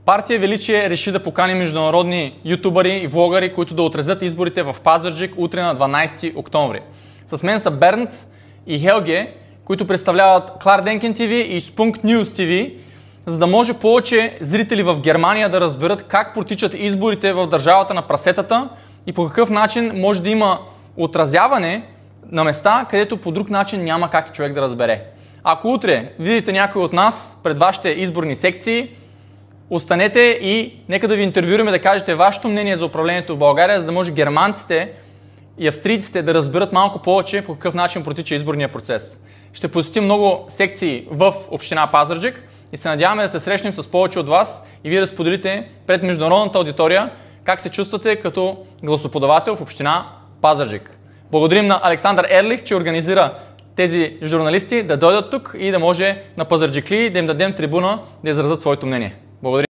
Партия Величие реши да покани международни ютубъри и влогари, които да отразят изборите в Пазарджик утре на 12 октомври. С мен са Бернт и Хелге, които представляват Кларденкен ТВ и Спункт Нюз ТВ, за да може повече зрители в Германия да разберат как протичат изборите в държавата на прасетата и по какъв начин може да има отразяване на места, където по друг начин няма как човек да разбере. Ако утре видите някой от нас пред вашите изборни секции, останете и нека да ви интервюираме, да кажете вашето мнение за управлението в България, за да може германците и австрийците да разберат малко повече по какъв начин протича изборния процес. Ще посетим много секции в община Пазарджик и се надяваме да се срещнем с повече от вас и вие да споделите пред международната аудитория как се чувствате като гласоподавател в община Пазарджик. Благодарим на Александър Ерлих, че организира тези журналисти да дойдат тук и да може на пазарджикли да им дадем трибуна да изразят своето мнение. Благодарим.